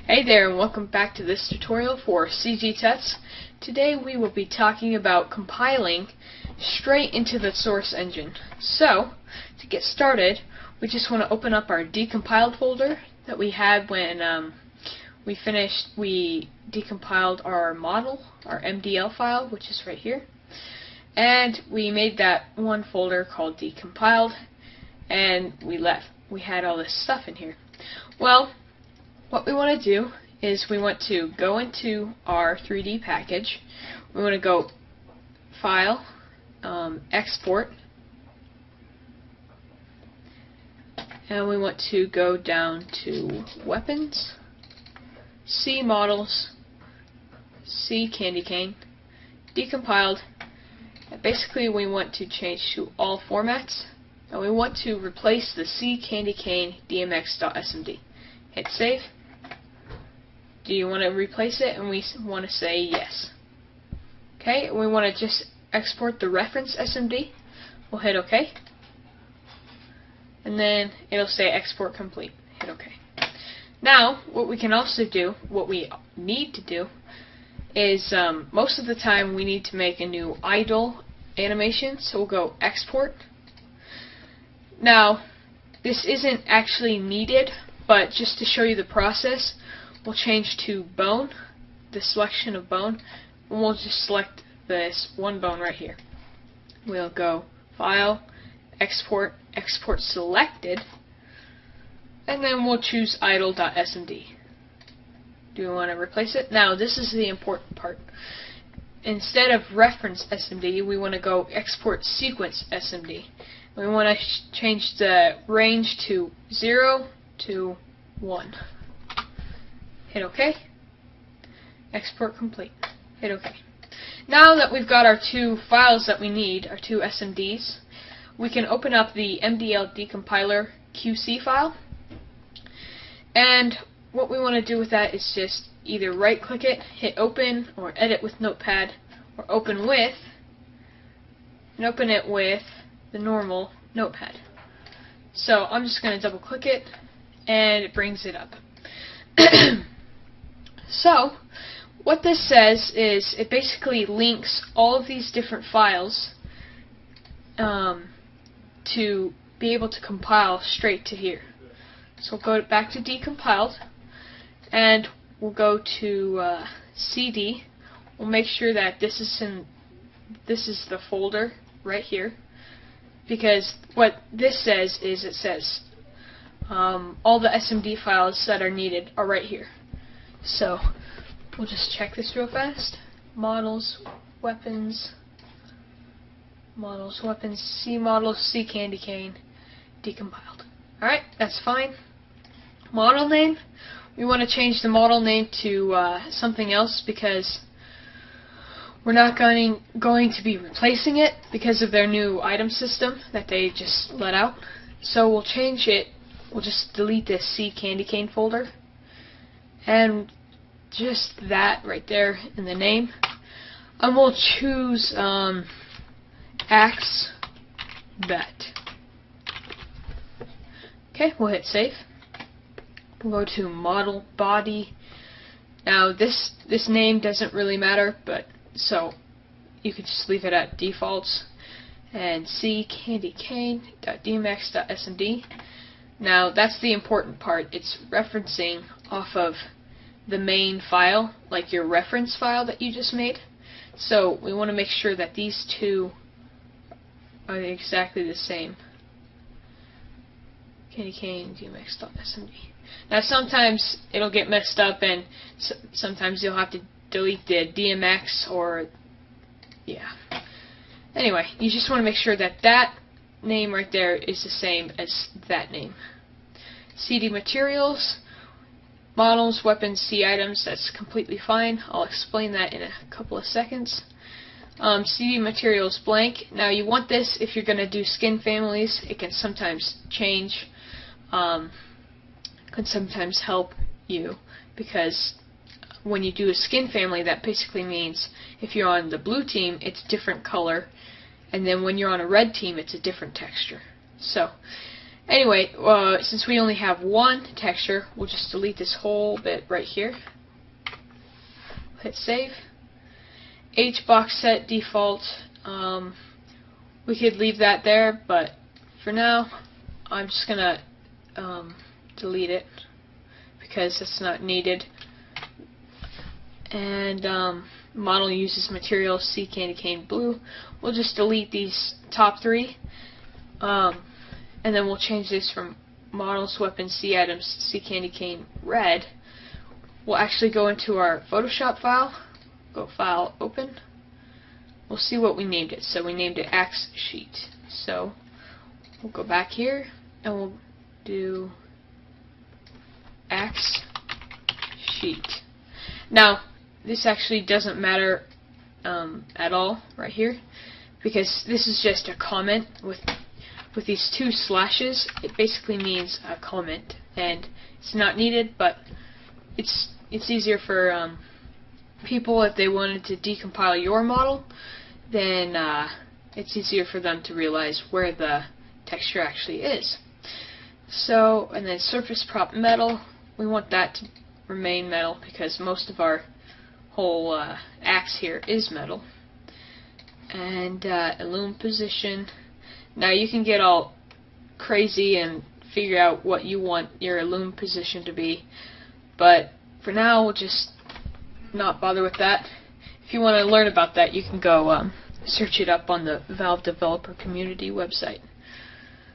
Hey there, and welcome back to this tutorial for CG Tuts. Today we will be talking about compiling straight into the source engine. So, to get started, we just want to open up our decompiled folder that we had when we decompiled our model, our MDL file, which is right here. And we made that one folder called decompiled, and we had all this stuff in here. Well, what we want to do is we want to go into our 3D package. We want to go File, Export, and we want to go down to Weapons, See Models, See Candy Cane, Decompiled. And basically we want to change to all formats, and we want to replace the See Candy Cane DMX.smd. Hit save. Do you want to replace it? And we want to say yes. Okay, we want to just export the reference SMD. We'll hit OK. And then it'll say export complete. Hit OK. Now, what we can also do, what we need to do, is most of the time we need to make a new idle animation. So we'll go export. Now, this isn't actually needed, but just to show you the process, we'll change to bone, the selection of bone, and we'll just select this one bone right here. We'll go File, Export, Export Selected, and then we'll choose idle.smd. Do we want to replace it? Now, this is the important part. Instead of reference SMD, we want to go Export Sequence SMD. We want to change the range to 0 to 1. Hit OK. Export complete. Hit OK. Now that we've got our two files that we need, our two SMDs, we can open up the MDL decompiler QC file. And what we want to do with that is just either right click it, hit open, or edit with notepad, or open with, and open it with the normal notepad. So I'm just going to double click it, and it brings it up. So, what this says is it basically links all of these different files to be able to compile straight to here. So we'll go back to decompiled, and we'll go to CD. We'll make sure that this is the folder right here, because what this says is it says all the SMD files that are needed are right here. So we'll just check this real fast. Models, weapons, see models, see candy cane, decompiled. Alright, that's fine. Model name, we want to change the model name to something else, because we're not going to be replacing it because of their new item system that they just let out. So we'll change it. We'll just delete this See Candy Cane folder, and just that right there in the name. And we'll choose Axe Bet. Okay, we'll hit save. We'll go to Model Body. Now this name doesn't really matter, but so you could just leave it at defaults. And See Candy Cane.dmx.smd. Now that's the important part. It's referencing off of the main file, like your reference file that you just made. So we want to make sure that these two are exactly the same. Candy Cane DMX.smd. Now sometimes it'll get messed up, and sometimes you'll have to delete the DMX, or yeah. Anyway, you just want to make sure that that name right there is the same as that name. CD materials, models, weapons, see items, that's completely fine. I'll explain that in a couple of seconds. CD materials blank. Now you want this if you're going to do skin families. It can sometimes change, can sometimes help you, because when you do a skin family, that basically means if you're on the blue team, it's a different color, and then when you're on a red team, it's a different texture. So Anyway, since we only have one texture, we'll just delete this whole bit right here. Hit save. Box set default. We could leave that there, but for now, I'm just gonna delete it because it's not needed. And model uses material C candy cane blue. We'll just delete these top three, and then we'll change this from models, weapons, C items, C candy cane red. We'll actually go into our Photoshop file. Go File, Open. We'll see what we named it. So we named it Axe Sheet. So we'll go back here and we'll do Axe Sheet. Now this actually doesn't matter at all right here, because this is just a comment with these two slashes. It basically means a comment, and it's not needed, but it's easier for people if they wanted to decompile your model. Then it's easier for them to realize where the texture actually is. So, and then surface prop metal, we want that to remain metal because most of our whole axe here is metal. And illume position. Now you can get all crazy and figure out what you want your illume position to be, but for now we'll just not bother with that. If you want to learn about that, you can go search it up on the Valve Developer Community website.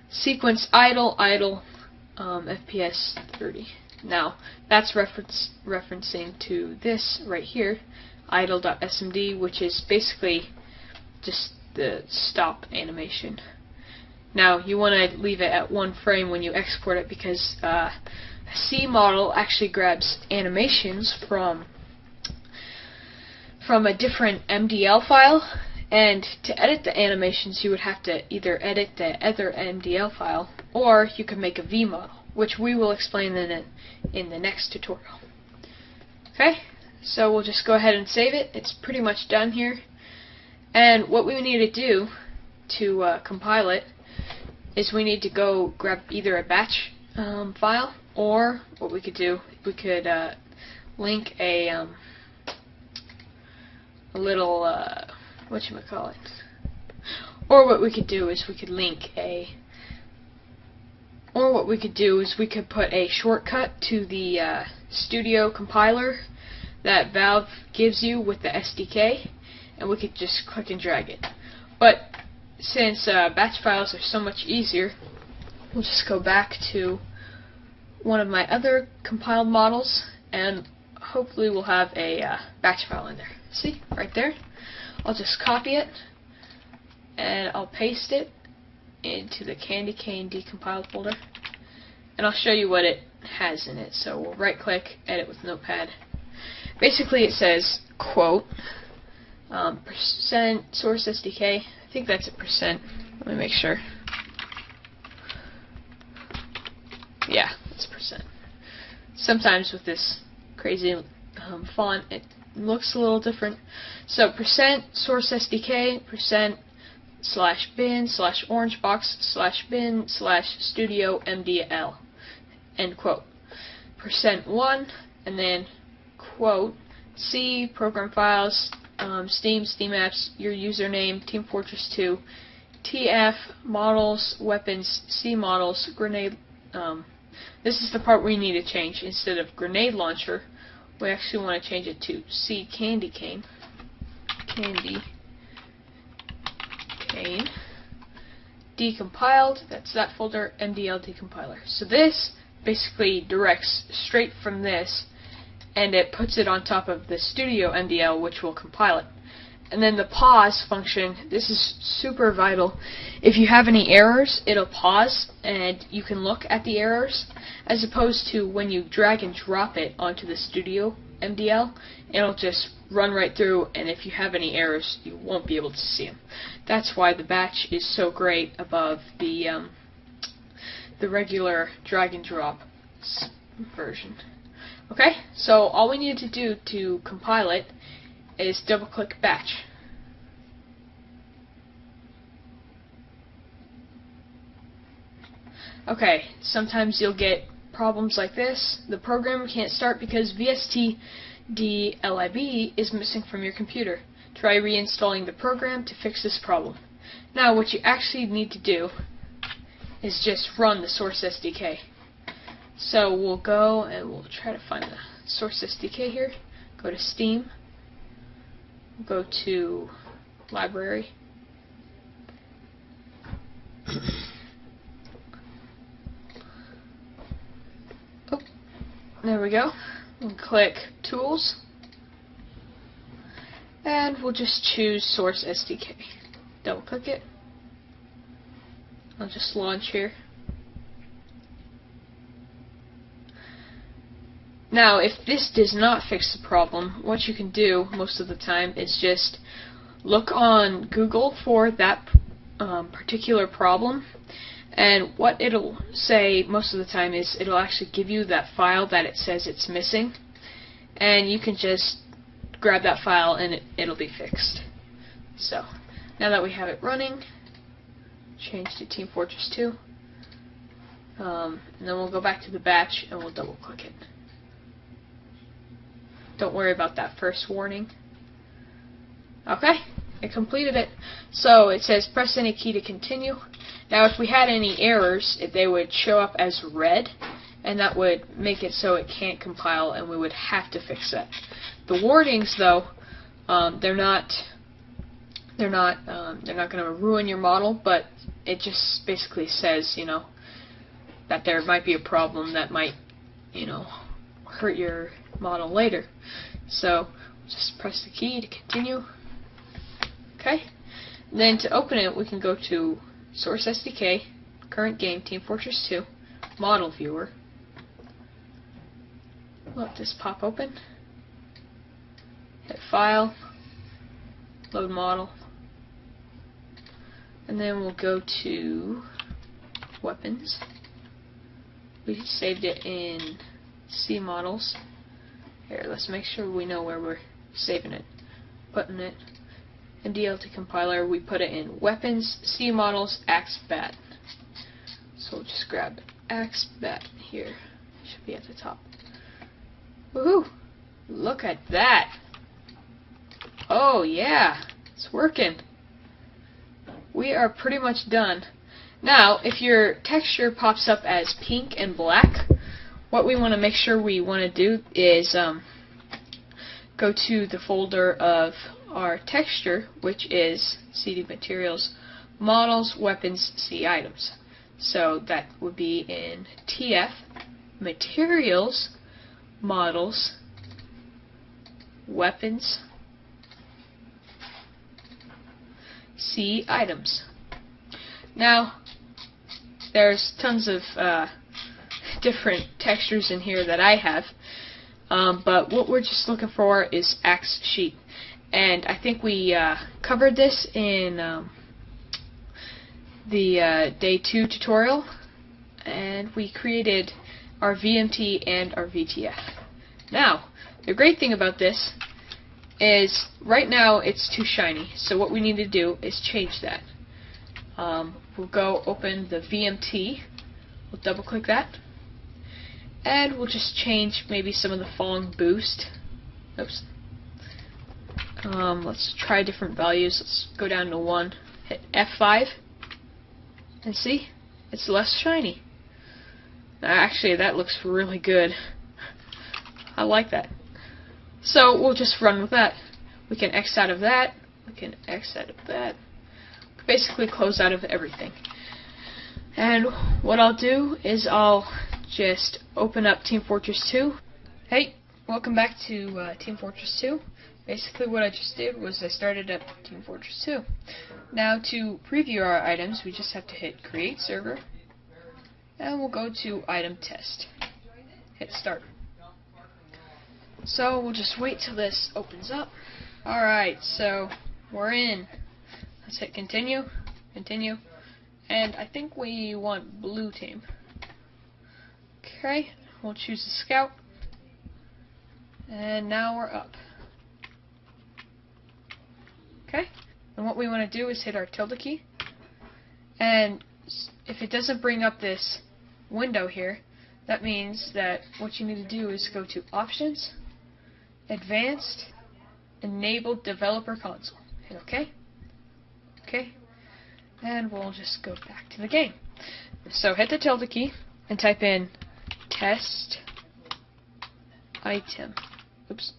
Sequence idle, FPS 30. Now that's referencing to this right here, idle.smd, which is basically just the stop animation. Now you want to leave it at 1 frame when you export it, because a C model actually grabs animations from a different MDL file, and to edit the animations you would have to either edit the other MDL file, or you could make a Viewmodel, which we will explain in the next tutorial. Okay, so we'll just go ahead and save it. It's pretty much done here, and what we need to do to compile it is we need to go grab either a batch file, or what we could do, we could link a little whatchamacallit, or what we could do is we could put a shortcut to the Studio compiler that Valve gives you with the SDK, and we could just click and drag it. But since batch files are so much easier, we'll just go back to one of my other compiled models, and hopefully we'll have a batch file in there. See, right there. I'll just copy it, and I'll paste it into the candy cane decompiled folder, and I'll show you what it has in it. So we'll right click, edit with notepad. Basically it says quote percent source SDK. I think that's a percent. Let me make sure. Yeah, it's percent. Sometimes with this crazy font it looks a little different. So percent source SDK, percent /bin /orangebox /bin /studio MDL, end quote. %1, and then quote C program files, Steam apps, your username, Team Fortress 2, TF models, weapons, C models, grenade. This is the part we need to change. Instead of grenade launcher, we actually want to change it to C candy cane. Decompiled, that's that folder, MDL decompiler. So this basically directs straight from this, and it puts it on top of the Studio MDL, which will compile it. And then the pause function, this is super vital. If you have any errors, it'll pause and you can look at the errors, as opposed to when you drag and drop it onto the Studio MDL, it'll just run right through, and if you have any errors, you won't be able to see them. That's why the batch is so great above the regular drag and drop version. Okay, so all we need to do to compile it is double click batch. Okay, sometimes you'll get problems like this. The program can't start because VSTDLIB is missing from your computer. Try reinstalling the program to fix this problem. Now what you actually need to do is just run the source SDK. So we'll go and we'll try to find the source SDK here. Go to Steam. Go to Library. Oh, there we go. We'll click Tools. And we'll just choose Source SDK. Double click it. I'll just launch here. Now, if this does not fix the problem, what you can do most of the time is just look on Google for that particular problem, and what it'll say most of the time is it'll actually give you that file that it says it's missing, and you can just grab that file and it'll be fixed. So, now that we have it running, change to Team Fortress 2, and then we'll go back to the batch and we'll double click it. Don't worry about that first warning. Okay, it completed it. So it says press any key to continue. Now if we had any errors, they would show up as red, and that would make it so it can't compile, and we would have to fix that. The warnings, though, they're not going to ruin your model, but it just basically says, you know, that there might be a problem that might, you know, hurt your model later. So just press the key to continue. Okay. Then to open it, we can go to Source SDK, Current Game, Team Fortress 2, Model Viewer. Let this pop open. Hit File, Load Model, and then we'll go to Weapons. We saved it in C models. Here, let's make sure we know where we're saving it, putting it. In DLT compiler, we put it in Weapons, C models, Axe Bat. So we'll just grab Axe Bat here. It should be at the top. Woohoo! Look at that! Oh yeah, it's working. We are pretty much done. Now, if your texture pops up as pink and black, what we want to make sure we want to do is go to the folder of our texture, which is CD Materials, Models, Weapons, C Items. So that would be in TF, Materials, Models, Weapons, C Items. Now, there's tons of different textures in here that I have, but what we're just looking for is Axe Sheet. And I think we covered this in the Day 2 tutorial, and we created our VMT and our VTF. Now, the great thing about this is right now it's too shiny, so what we need to do is change that. We'll go open the VMT, we'll double click that, and we'll just change maybe some of the falling boost. Oops. Let's try different values. Let's go down to 1, hit F5, and see, it's less shiny. Actually, that looks really good. I like that. So we'll just run with that. We can X out of that. We can X out of that. Basically close out of everything. And what I'll do is I'll just open up Team Fortress 2. Hey, welcome back to Team Fortress 2. Basically what I just did was I started up Team Fortress 2. Now to preview our items, we just have to hit Create Server, and we'll go to Item Test. Hit Start. So we'll just wait till this opens up. Alright, so we're in. Let's hit Continue, Continue, and I think we want Blue Team. Okay, we'll choose the Scout, and now we're up. Okay, and what we want to do is hit our tilde key, and if it doesn't bring up this window here, that means that what you need to do is go to Options, Advanced, Enable Developer Console. Hit OK. OK. And we'll just go back to the game. So hit the tilde key and type in test item. Oops.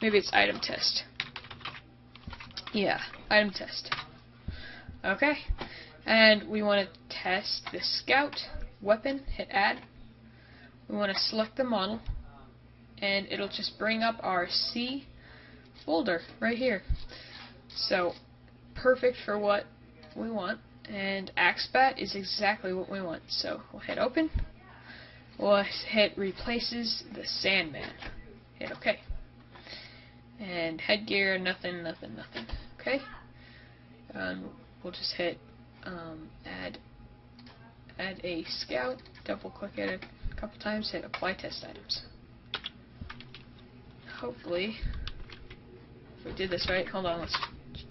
Maybe it's item test. Yeah, item test. Okay. And we want to test the scout weapon. Hit add. We want to select the model, and it'll just bring up our C folder right here. So perfect for what we want, and Axbat is exactly what we want. So we'll hit open. We'll hit replaces the Sandman. Hit OK. And headgear, nothing. Okay. We'll just hit add a scout. Double click it a couple times. Hit apply test items. Hopefully, if we did this right. Hold on, let's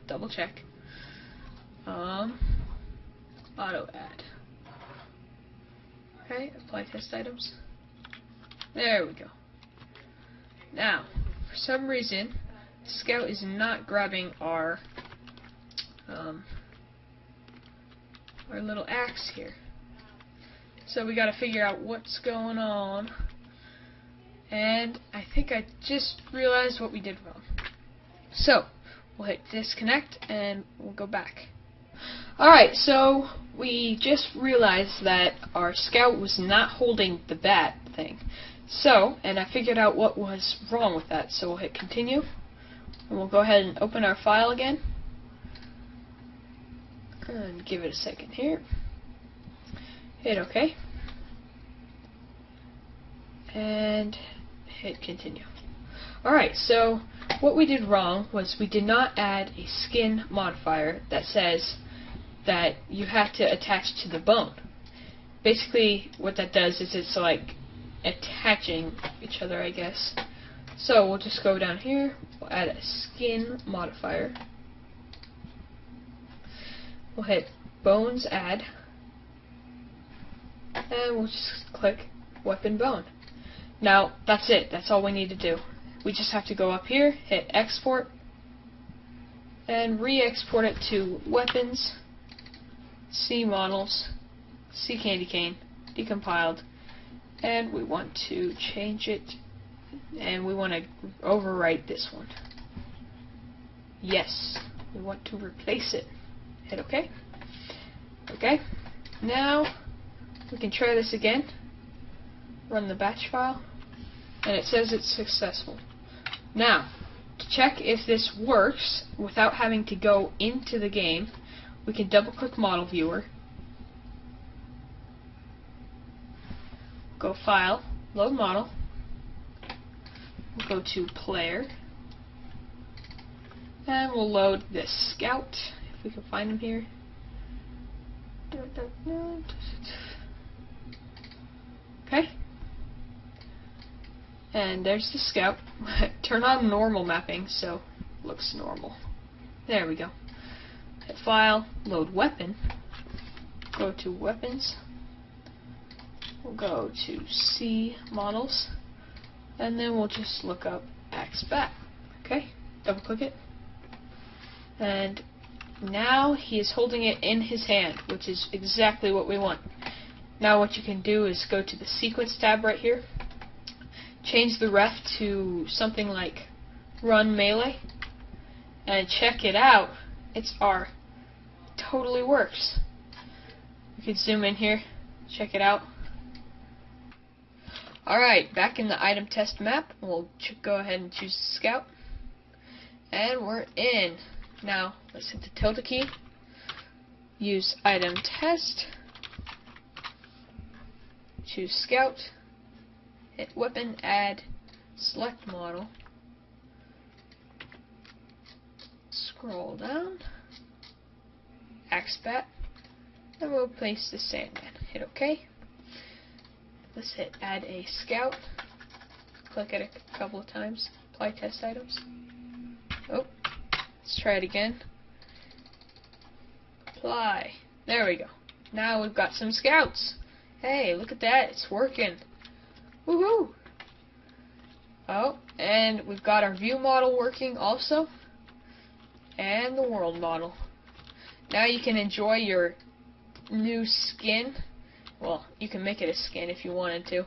double check. Auto add. Okay, apply test items. There we go. Now, for some reason, Scout is not grabbing our little axe here. So we got to figure out what's going on. And I think I just realized what we did wrong. So we'll hit disconnect and we'll go back. Alright, so we just realized that our scout was not holding the bat thing. So, and I figured out what was wrong with that. So we'll hit continue. And we'll go ahead and open our file again. And give it a second here. Hit OK. And hit continue. Alright, so what we did wrong was we did not add a skin modifier that says that you have to attach to the bone. Basically, what that does is it's like attaching each other, I guess. So we'll just go down here, we'll add a skin modifier. We'll hit bones add, and we'll just click weapon bone. Now, that's it. That's all we need to do. We just have to go up here, hit export, and re-export it to weapons, C models, C candy cane, decompiled, and we want to change it, and we want to overwrite this one. Yes, we want to replace it. Hit OK. Okay. Now we can try this again. Run the batch file, and it says it's successful. Now, to check if this works without having to go into the game, we can double-click Model Viewer, go File, Load Model, we'll go to Player, and we'll load this Scout, if we can find him here. Okay. And there's the scout. Turn on normal mapping so it looks normal. There we go. Hit File, Load Weapon. Go to Weapons. We'll go to C Models. And then we'll just look up Axbat. Okay? Double click it. And now he is holding it in his hand, which is exactly what we want. Now what you can do is go to the Sequence tab right here. Change the ref to something like Run Melee, and check it out. It's R. Totally works. You can zoom in here, check it out. Alright, back in the item test map, we'll go ahead and choose Scout, and we're in. Now let's hit the tilde key, use item test, choose Scout, hit weapon, add, select model, scroll down, Axbat, and we'll place the Sandman. Hit OK. Let's hit add a scout, click it a couple of times, apply test items. Oh, let's try it again. Apply. There we go. Now we've got some scouts. Hey, look at that, it's working. Woohoo! Oh, and we've got our view model working also, and the world model. Now you can enjoy your new skin. Well, you can make it a skin if you wanted to.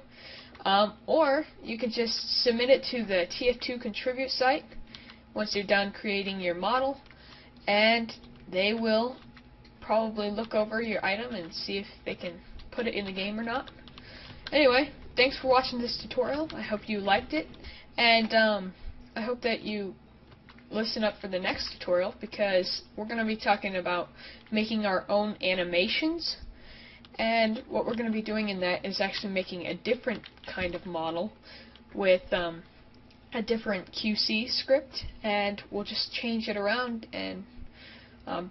Or you can just submit it to the TF2 contribute site once you're done creating your model, and they will probably look over your item and see if they can put it in the game or not. Anyway, thanks for watching this tutorial. I hope you liked it, and I hope that you listen up for the next tutorial, because we're going to be talking about making our own animations. And what we're going to be doing in that is actually making a different kind of model with a different QC script, and we'll just change it around, and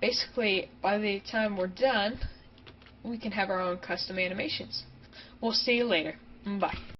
basically by the time we're done we can have our own custom animations. We'll see you later. Bye.